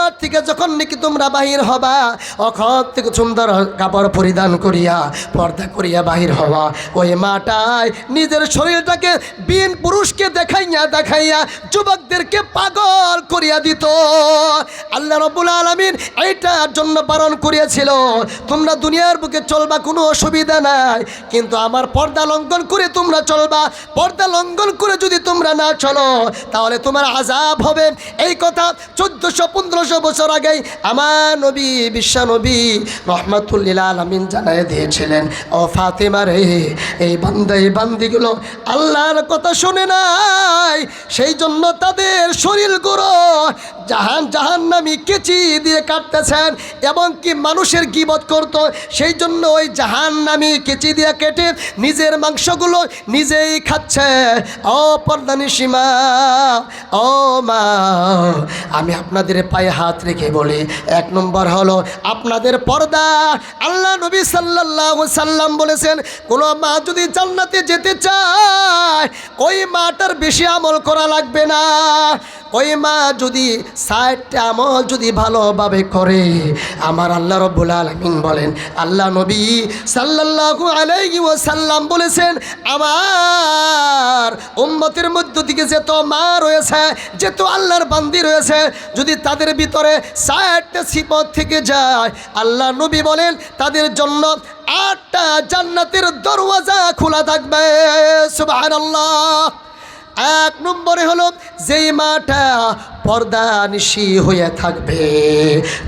ঘর থেকে যখন নাকি তোমরা বাহির হবা, অখত থেকে সুন্দর কাপড় পরিধান করিয়া পর্দা করিয়া বাহির হওয়া। ওই মাটায় নিজের শরীরটাকে বিন পুরুষকে দেখাইয়া যুবকদেরকে পাগল করিয়া দিত। আল্লাহ রাব্বুল আলামিন এইটার জন্য বারণ করিয়াছিল, তোমরা দুনিয়ার বুকে চলবা, কোনো অসুবিধা নাই, কিন্তু আমার পর্দা লঙ্ঘন করে তোমরা চলবা। পর্দা লঙ্ঘন করে যদি তোমরা না চলো তাহলে তোমার আযাব হবে। এই কথা 1400-1500 বছর আগেই আমার নবী বিশ্বনবী রহমাতুল লিল আলামিন জানায় দিয়েছিলেন। ও ফাতেমা রে, এই বান্দিগুলো আল্লাহর কথা শুনে নাই, সেই জন্য তাদের শরীরগুলো জাহান্নামী কেচি দিয়ে কাটতেছেন, এবং কি মানুষের গীবত করত, সেই জন্য ওই জাহান্নামী কেচি দিয়ে কেটে নিজের মাংসগুলো নিজেই খাচ্ছে। ও পর্দানিশী মা, ও মা, আমি আপনাদের পায়ে হাত রেখে বলি, 1 নম্বর হলো আপনাদের পর্দা। আল্লাহ নবী সাল্লাল্লাহু আলাইহি সাল্লাম বলেছেন, কোনো মা যদি জান্নাতে যেতে চায় ওই মাটার বেশি আমল করা লাগবে না। ওই মা যদি 60টা আমল যদি ভালোভাবে করে, আমার আল্লাহ রাব্বুল আলামিন বলেন, আল্লাহ নবী সাল্লাল্লাহু আলাইহি ওয়াসাল্লাম বলেছেন, আমার উম্মতের মধ্য থেকে যত মা রয়েছে, যত আল্লাহর বান্দি রয়েছে, যদি তাদের ভিতরে 60টা সিফত থেকে যায়, আল্লাহ নবী বলেন তাদের জন্য 8টা জান্নাতের দরওয়াজা খোলা থাকবে। সুবহানাল্লাহ। 1 নম্বরে হলো যেই মাটা পর্দানিশী হয়ে থাকবে।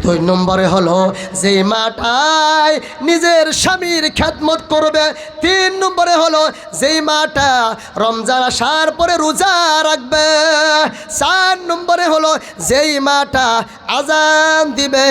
2 নম্বরে হলো যেই মাটায় নিজের স্বামীর খেদমত করবে। 3 নম্বরে হলো যেই মাটা রমজান আসার পরে রোজা রাখবে। 4 নম্বরে হলো যেই মাটা আজান দিবে,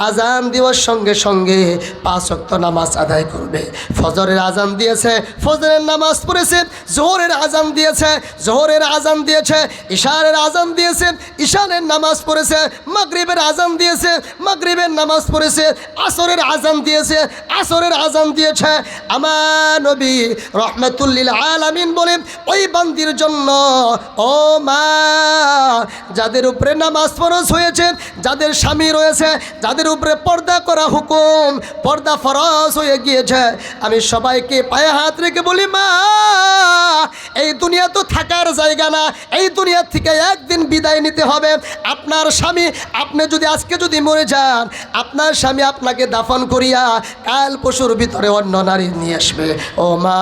আজান দেওয়ার সঙ্গে সঙ্গে 5 ওয়াক্ত নামাজ আদায় করবে। ফজরের আজান দিয়েছে, ফজরের নামাজ পড়েছে। জোহরের আজান দিয়েছে, জোহরের আজান দিয়েছে। ইশারের আজান দিয়েছে, ইশারের নামাজ পড়েছে। মাগরিবের আজান দিয়েছে, মাগরিবের নামাজ পড়েছে। আসরের আজান দিয়েছে, আসরের আজান দিয়েছে। আমার নবী রহমাতুল লিল আলামিন বলেন, ওই বান্দির জন্য, ও মা, যাদের উপরে নামাজ ফরজ হয়েছে, যাদের স্বামী রয়েছে, যাদের উপরে পর্দা করা হুকুম, পর্দা ফরজ হয়ে গিয়েছে, আমি সবাইকে পায়ে হাত রেখে বলি, মা, এই দুনিয়া তো থাকার জায়গা না, এই দুনিয়া থেকে একদিন বিদায় নিতে হবে। আপনার স্বামী, আপনি যদি আজকে যদি মরে যান, আপনার স্বামী আপনাকে দাফন করিয়া কাল পরশুর ভিতরে অন্য নারী নিয়ে আসবে। ও মা,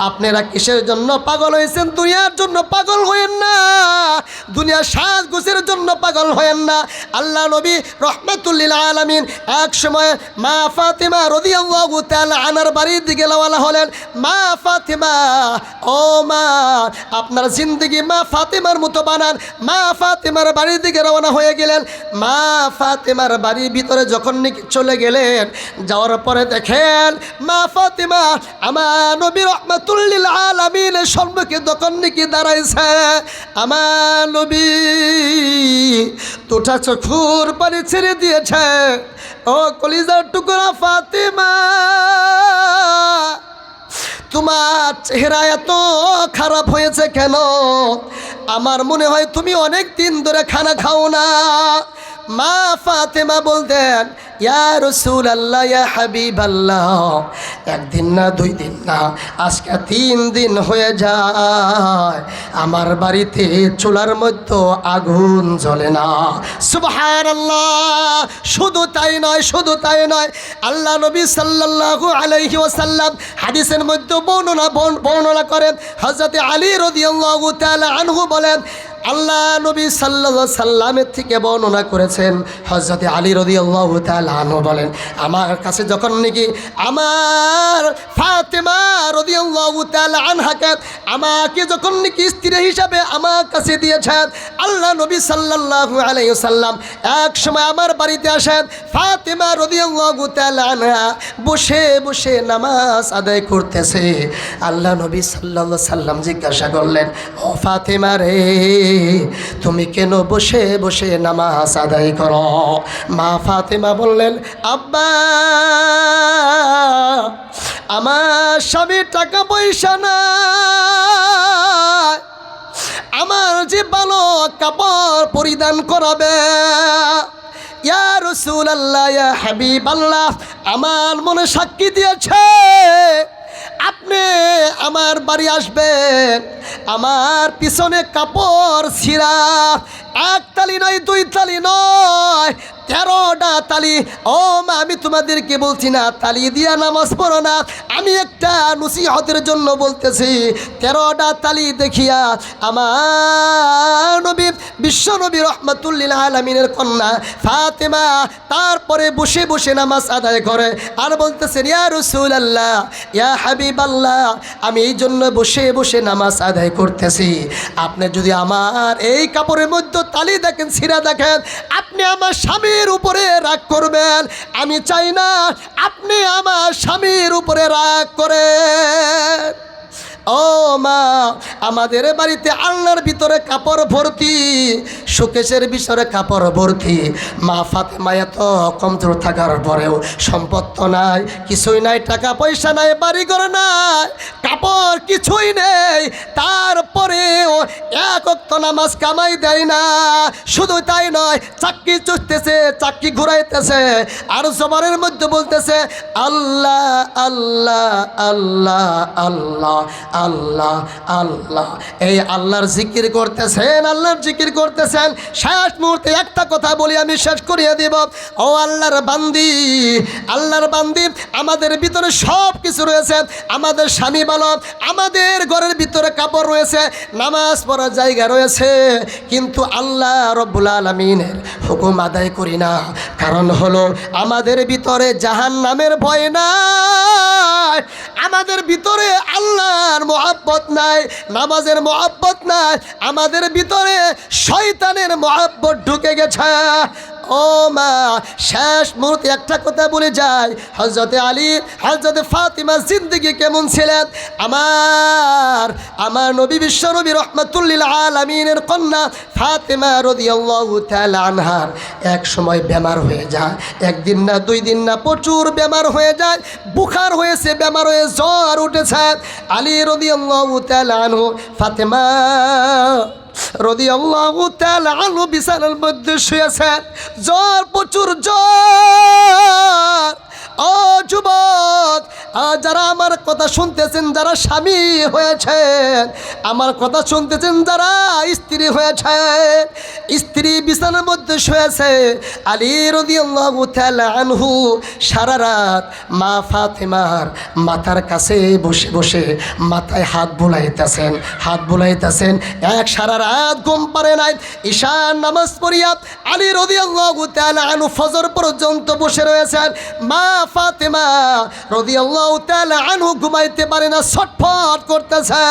আপনারা কিসের জন্য পাগল হয়েছেন? দুনিয়ার জন্য পাগল হয়েন না, দুনিয়ার সাজগোজের জন্য পাগল হয়েন না। আল্লাহ নবী রহমাতুল লিল আলামিন এক সময় মা ফাতেমা রাদিয়াল্লাহু তাআলা আনহার বাড়ির দিকে রওনা হলেন। মা ফাতেমা, ও মা, আপনার জিন্দগি মা ফাতেমার মতো বানান। মা ফাতেমার বাড়ির দিকে রওনা হয়ে গেলেন। মা ফাতেমার বাড়ির ভিতরে যখন নাকি চলে গেলেন, যাওয়ার পরে দেখেন মা ফাতেমা আমার নবী রহমাতুল লিল আলামিনের সম্মুখে যখন নাকি দাঁড়াইছে, আমার নবী দুটা চোখের পানি ছেড়ে দিয়েছে। ও কলিজার টুকরা ফাতেমা, তোমার চেহারা এত খারাপ হয়েছে কেন? আমার মনে হয় তুমি অনেক দিন ধরে খানা খাও না। মা ফাতেমা বলতেন, ইয়া রাসূলুল্লাহ, ইয়া হাবিবাল্লাহ, 1 দিন না 2 দিন না, আজকে 3 দিন হয়ে যায় আমার বাড়িতে চুলার মধ্যে আগুন জ্বলে না। সুবহানাল্লাহ। শুধু তাই নয়, শুধু তাই নয়, আল্লাহ নবী সাল্লাল্লাহু আলাইহি ওয়াসাল্লাম হাদিসের মধ্যে বর্ণনা করেন। হযরত আলী রাদিয়াল্লাহু তাআলা আনহু বলেন, আল্লাহ নবী সাল্লাল্লাহু আলাইহি সাল্লামের থেকে বর্ণনা করেছেন, হযরত আলী রাদিয়াল্লাহু তাআলা আনহু বলেন, আমার কাছে যখন নাকি আমার ফাতেমা রাদিয়াল্লাহু তাআলা আনহাকে আমাকে যখন নাকি স্ত্রী হিসাবে আমার কাছে দিয়েছেন, আল্লাহ নবী সাল্লাল্লাহু আলাইহি সাল্লাম এক সময় আমার বাড়িতে আসেন। ফাতেমা রাদিয়াল্লাহু তাআলা আনহা বসে বসে নামাজ আদায় করতেছে। আল্লাহ নবী সাল্লাল্লাহু আলাইহি সাল্লাম জিজ্ঞাসা করলেন, ও ফাতেমা রে, তুমি কেন বসে বসে নামাজ আদায় করো? মা ফাতেমা বললেন, আব্বা, আমার স্বামীর টাকা পয়সা নাই, আমার যে ভালো কাপড় পরিধান করাবে। ইয়া রাসূলুল্লাহ, ইয়া হাবিবাল্লাহ, আমার মনে সাক্ষী দিয়েছে আপনি আমার বাড়ি আসবেন, আমার পিছনে কাপড় ছিঁড়া, এক তালি নয়, দুই তালি নয়, 13টা তালি। ও মা, আমি তোমাদেরকে বলছি না তালি দিয়া নামাজ পড়ো না, আমি একটা নসিহতের জন্য বলতেছি। 13টা তালি দেখিয়া আমার নবী, বিশ্ব নবী রহমাতুল্লিল আলামিনের কন্যা ফাতেমা তারপরে বসে বসে নামাজ আদায় করে আর বলতেছেন, ইয়া রাসূলুল্লাহ, ইয়া হাবিবাল্লাহ, আমি এই জন্য বসে বসে নামাজ আদায় করতেছি। আপনি যদি আমার এই কাপড়ের মধ্যে তালি দেখেন, ছিঁড়া দেখেন, আপনি আমার স্বামীর উপরে রাগ করবেন। আমি চাই না আপনি আমার স্বামীর উপরে রাগ করেন। ও মা, আমাদের বাড়িতে আলনার ভিতরে কাপড় ভর্তি, শোকেসের ভিতরে কাপড় ভর্তি। মা ফাতেমা এত কমজোর থাকার পরেও সম্পদ তো নাই, কিছুই নাই, টাকা পয়সা নাই, বাড়িঘর নাই, কাপড় কিছুই নেই, তারপরেও এক ওয়াক্ত নামাজ কামাই দেয় না। শুধু তাই নয়, চাক্কি চুষতেছে, চাক্কি ঘুরাইতেছে আর জবানের মধ্যে বলতেছে আল্লাহ আল্লাহ আল্লাহ আল্লাহ আল্লাহ আল্লাহ। এই আল্লাহর জিকির করতেছেন, আল্লাহর জিকির করতেছেন। শেষ মুহূর্তে একটা কথা বলি, আমি শেষ করিয়ে দেব। ও আল্লাহর বান্দি, আল্লাহর বান্দি, আমাদের ভিতরে সব কিছু রয়েছে, আমাদের স্বামী ভালো, আমাদের ঘরের ভিতরে কাপড় রয়েছে, নামাজ পড়ার জায়গা রয়েছে, কিন্তু আল্লাহ রব্বুল আলামিনের হুকুম আদায় করি না। কারণ হলো আমাদের ভিতরে জাহান্নামের ভয় নাই, আমাদের ভিতরে আল্লাহর মহব্বত নাই, নামাজের মহব্বত নাই, আমাদের ভিতরে শয়তানের মহব্বত ঢুকে গেছে। ও মা, শেষ মুহূর্তে একটা কথা বলে যায়, হযরতে আলী, হযরতে ফাতিমা জিন্দেগি কেমন ছিলেন। আমার নবী, বিশ্ব নবী রহমাতুল্লিল আলামিনের কন্যা ফাতিমা রাদিয়াল্লাহু তাআলা আনহার এক সময় বেমার হয়ে যায়, একদিন না, দুই দিন না, প্রচুর বেমার হয়ে যায়, বুখার হয়েছে, বেমার হয়ে জ্বর উঠেছে। আলী রাদিয়াল্লাহু তাআলা আনহু ফাতিমা রাদিয়াল্লাহু তাআলা আনহু বিছানার মধ্যে শুয়েছেন, জ্বর, প্রচুর জ্বর। ও যুবক, যারা আমার কথা শুনতেছেন, যারা স্বামী হয়েছেন, আমার কথা শুনতেছেন, যারা স্ত্রী হয়েছেন, স্ত্রী বিছানার মধ্যে শুয়েছে, আলী রাদিয়াল্লাহু তাআলা আনহু সারা রাত মা ফাতেমার মাথার কাছে বসে বসে মাথায় হাত বুলাইতেছেন, হাত বুলাইতেছেন। এক সারা রাত ঘুম পারে নাই। ঈশার নামাজ পড়িয়া আলী রাদিয়াল্লাহু তাআলা আনহু ফজর পর্যন্ত বসে রয়েছেন। মা ফাতেমা রাদিয়াল্লাহু তাআলা আনহু ঘুমাইতে পারে না, ছটফট করতেছে।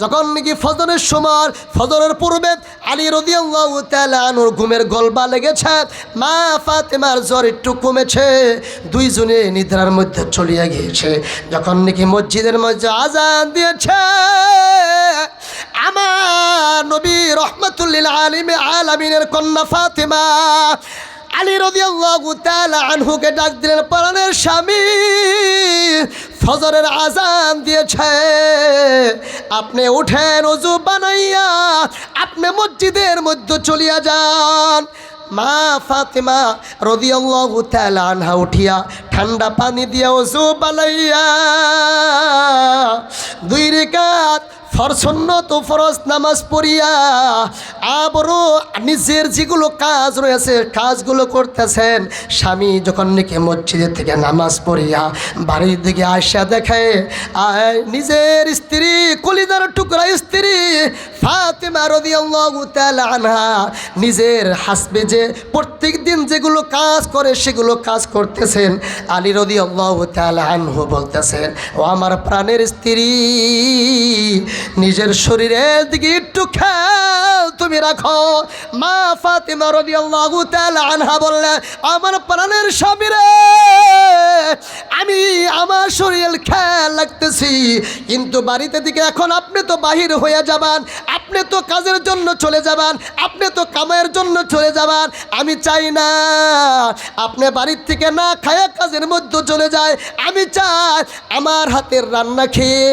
যখন নাকি ফজরের সময়, ফজরের পূর্বে আলী রাদিয়াল্লাহু তাআলা আনহুর ঘুমের গলবা লেগেছে, মা ফাতেমার জ্বর একটু কমেছে, দুইজনে নিদ্রার মধ্যে চলিয়া গিয়েছে। যখন নাকি মসজিদের মধ্যে আজান দিয়েছে, আমার নবী রহমাতুল্লিল আলামিনের কন্যা ফাতেমা আলী রাদিয়াল্লাহু তাআলা আনহুকে ডাক দিলেন, প্রাণের স্বামী, ফজরের আজান দিয়েছে, আপনি উঠেন, ওযু বানাইয়া আপনি মসজিদের মধ্যে চলিয়া যান। মা ফাতেমা রাদিয়াল্লাহু তাআলা আনহা উঠিয়া ঠান্ডা পানি দিয়া ওযু বানাইয়া 2 রাকাত ফরসুন্নত ফরজ নামাজ পড়িয়া আবারও নিজের যেগুলো কাজ রয়েছে কাজগুলো করতেছেন। স্বামী যখন নাকি মসজিদের থেকে নামাজ পড়িয়া বাড়ির দিকে আসা দেখে, নিজের স্ত্রী, কলিজার টুকরা স্ত্রী ফাতেমা রাদিয়াল্লাহু তাআলা আনহা নিজের হাসবে যে প্রত্যেক দিন যেগুলো কাজ করে সেগুলো কাজ করতেছেন। আলী রাদিয়াল্লাহু তাআলা আনহু বলতেছেন, ও আমার প্রাণের স্ত্রী, নিজের শরীরের দিকে একটু খেয়াল তুমি রাখো। মা ফাতেমা রাদিয়াল্লাহু তাআলা আনহা বললেন, আমার প্রাণের স্বামী রে, আমি আমার শরীর খেয়াল রাখতেছি, কিন্তু বাড়িতে দিকে এখন আপনি তো বাহির হয়ে যাবেন, আপনি তো কাজের জন্য চলে যাবেন, আপনি তো কামাইয়ের জন্য চলে যাবেন। আমি চাই না আপনি বাড়ির থেকে না খায়া কাজের মধ্যে চলে যায়। আমি চাই আমার হাতের রান্না খেয়ে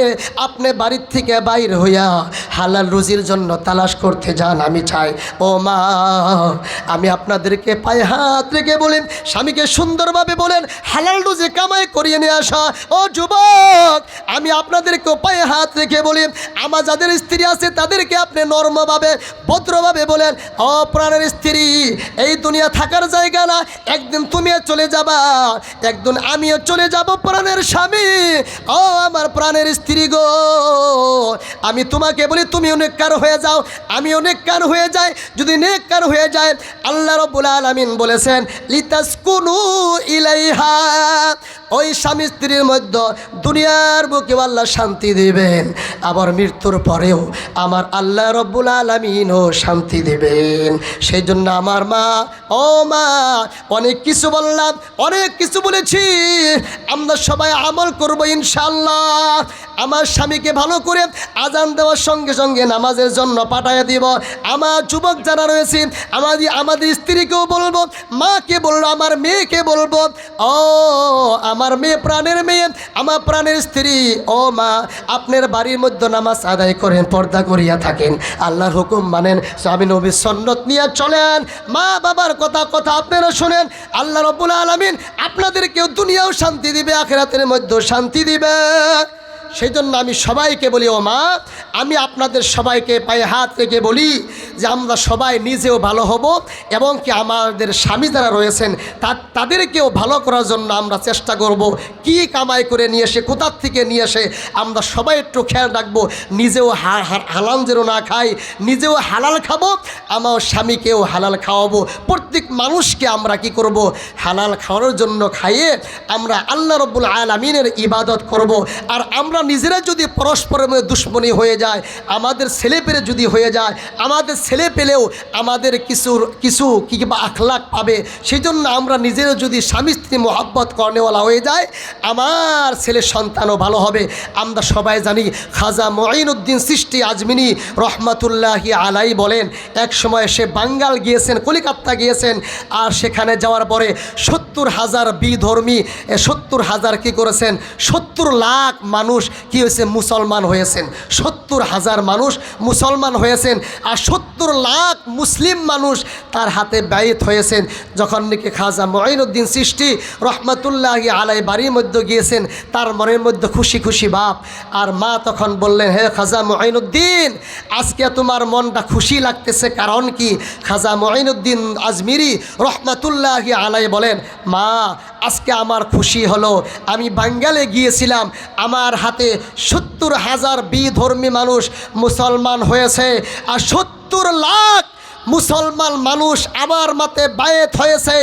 আপনি বাড়ির থেকে বাইর হইয়া হালাল রুজির জন্য তালাশ করতে যান। আমি চাই ও মা, আমি আপনাদেরকে পায়ে হাত রেখে বলেন, স্বামীকে সুন্দরভাবে বলেন হালাল রুজি কামাই করিয়ে নিয়ে আসা। ও যুবক, আমি আপনাদেরকে পায়ে হাত রেখে বলি, আমার যাদের স্ত্রী আছে তাদেরকে আপনি নর্মভাবে ভদ্রভাবে বলেন, ও প্রাণের স্ত্রী, এই দুনিয়া থাকার জায়গা না, একদিন তুমিও চলে যাবা, একদিন আমিও চলে যাব প্রাণের স্বামী। ও আমার প্রাণের স্ত্রী গো, আমি তোমাকে বলি তুমি নেককার হয়ে যাও, আমি নেককার হয়ে যাই। যদি নেককার হয়ে যায়, আল্লাহ রাব্বুল আলামিন বলেছেন লিতাসকুনু ইলাইহা, ওই স্বামী স্ত্রীর মধ্যে দুনিয়ার বুকে আল্লাহ শান্তি দিবেন, আবার মৃত্যুর পরেও আমার আল্লাহ রাব্বুল আলামিনও শান্তি দিবেন। সেই জন্য আমার মা, ও মা, অনেক কিছু বললাম, অনেক কিছু বলেছি, আমরা সবাই আমল করব ইনশাআল্লাহ। আমার স্বামীকে ভালো করে আজান দেওয়ার সঙ্গে সঙ্গে নামাজের জন্য পাঠাইয়া দিব। আমার যুবক যারা রয়েছে, আমাদের স্ত্রীকেও বলবো, মাকে বলবো, আমার মেয়েকে বলবো, ও আমার মেয়ে, প্রাণের মেয়ে, আমার প্রাণের স্ত্রী, ও মা, আপনার বাড়ির মধ্যে নামাজ আদায় করেন, পর্দা করিয়া থাকেন, আল্লাহর হুকুম মানেন, স্বামী নবীর সন্নত নিয়ে চলেন, মা বাবার কথা আপনারা শোনেন। আল্লাহ রাব্বুল আলামিন আপনাদেরকেও দুনিয়াও শান্তি দিবে, আখিরাতের মধ্যেও শান্তি দিবে। সেই জন্য আমি সবাইকে বলি, ও মা, আমি আপনাদের সবাইকে পায়ে হাত রেখে বলি যে আমরা সবাই নিজেও ভালো হব, এবং কি আমাদের স্বামী যারা রয়েছেন তাদেরকেও ভালো করার জন্য আমরা চেষ্টা করব। কি কামাই করে নিয়ে এসে, কোথার থেকে নিয়ে এসে, আমরা সবাই একটু খেয়াল রাখবো, নিজেও হালাল যেন না খাই, নিজেও হালাল খাবো, আমার স্বামীকেও হালাল খাওয়াবো। প্রত্যেক মানুষকে আমরা কি করব, হালাল খাওয়ানোর জন্য খাইয়ে আমরা আল্লাহ রাব্বুল আলামিনের ইবাদত করব। আর আমরা নিজেরা যদি পরস্পরের মধ্যে দুশ্মনী হয়ে যায়, আমাদের ছেলে পেলে যদি হয়ে যায়, আমাদের ছেলে পেলেও আমাদের কিছু কি বা আখলাক পাবে। সেই জন্য আমরা নিজেরা যদি স্বামী স্ত্রী মোহাব্বত করেওয়ালা হয়ে যায়, আমার ছেলে সন্তানও ভালো হবে। আমরা সবাই জানি খাজা মুঈনুদ্দিন চিশতি আজমিরি রহমাতুল্লাহি আলাই বলেন, এক সময় সে বাঙ্গাল গিয়েছেন, কলিকাতা গিয়েছেন, আর সেখানে যাওয়ার পরে 70,000 বিধর্মী, 70,000 কি করেছেন, 70 লাখ মানুষ কি হয়েছে, মুসলমান হয়েছেন। 70,000 মানুষ মুসলমান হয়েছেন, আর 70 লাখ মুসলিম মানুষ তার হাতে বাইত হয়েছেন। যখন নাকি খাজা মুঈনুদ্দিন চিশতি রহমাতুল্লাহি আলাই বাড়ির মধ্যে গিয়েছেন, তার মনের মধ্যে খুশি খুশি ভাব। আর মা তখন বললেন, হে খাজা মুঈনুদ্দিন, আজকে তোমার মনটা খুশি লাগতেছে, কারণ কি? খাজা মুঈনুদ্দিন আজমিরি রহমাতুল্লাহি আলাই বলেন, মা, আজকে আমার খুশি হলো, আমি বাঙ্গালে গিয়েছিলাম, আমার হাতে 70,000 বিধর্মী মানুষ মুসলমান হয়েছে, আর 70 লাখ মুসলমান মানুষ আমার মতে বায়েত হয়েছে,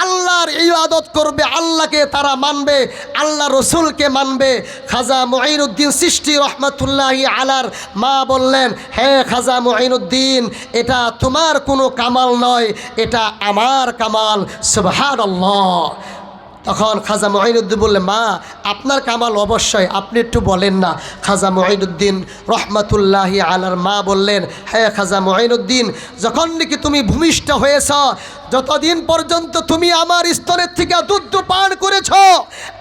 আল্লাহর ইবাদত করবে, আল্লাহকে তারা মানবে, আল্লাহ রসুলকে মানবে। খাজা মুঈনুদ্দিন চিশতি রহমাতুল্লাহি আলার মা বললেন, হে খাজা মুঈনুদ্দিন, এটা তোমার কোনো কামাল নয়, এটা আমার কামাল। সুবহানাল্লাহ। তখন খাজা মুঈনুদ্দিন বললেন, মা, আপনার কামাল অবশ্যই, আপনি একটু বলেন না। খাজা মুঈনুদ্দিন রহমাতুল্লাহি আলার মা বললেন, হ্যাঁ খাজা মুঈনুদ্দিন, যখন নাকি তুমি ভূমিষ্ঠ হয়েছ, যতদিন পর্যন্ত তুমি আমার স্তনের থেকে দুধ পান করেছ,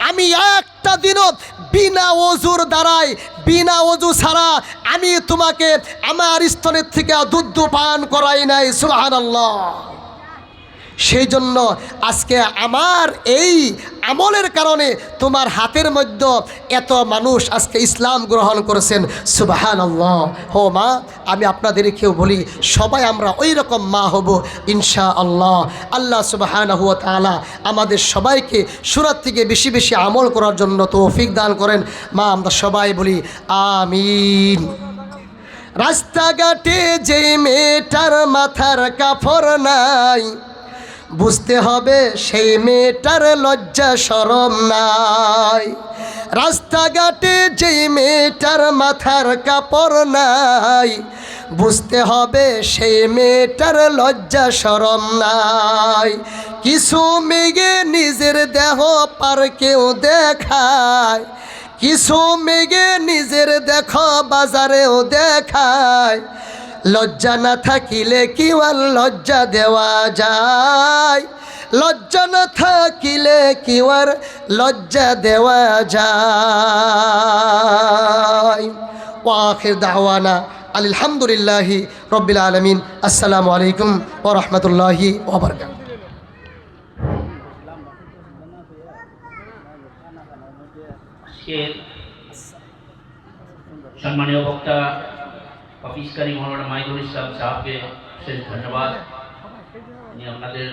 আমি একটা দিনও বিনা ওযুর দ্বারাই, বিনা ওযু ছাড়া আমি তোমাকে আমার স্তনের থেকে দুধ পান করাই নাই। সুবহানাল্লাহ। সেই জন্য আজকে আমার এই আমলের কারণে তোমার হাতের মধ্যে এত মানুষ আজকে ইসলাম গ্রহণ করেছেন। সুবহানাল্লাহ। হো মা, আমি আপনাদেরকেও বলি, সবাই আমরা ওই রকম মা হব ইনশাআল্লাহ। আল্লাহ সুবহানাহু ওয়া তাআলা আমাদের সবাইকে সুরাত থেকে বেশি বেশি আমল করার জন্য তৌফিক দান করেন। মা, আমরা সবাই বলি আমিন। রাস্তাঘাটে যে মেয়েটার মাথার কাপড় নাই, বুঝতে হবে সেই মেয়েটার লজ্জা শরম নাই। রাস্তাঘাটে যেই মেয়েটার মাথার কাপড় নাই, বুঝতে হবে সেই মেয়েটার লজ্জা শরম নাই। কিছু মেয়ে নিজের দেহ পার কেউ দেখায়, কিছু মেয়ে নিজের দেখ বাজারেও দেখায়। লজ্জা না থাকিলে কি আর লজ্জা দেওয়া যায়, লজ্জা না থাকিলে কি আর লজ্জা দেওয়া যায়। ওয়া আখির দাওয়ানা আলহামদুলিল্লাহি রব্বিল আলামিন। আসসালামু আলাইকুম ওয়া রাহমাতুল্লাহি ওয়া বারাকাতুহু। সম্মানীয় বক্তা অফিসকারী মৌলানা মাইদুল ইসলাম সাহেবকে শেষ ধন্যবাদ। আপনাদের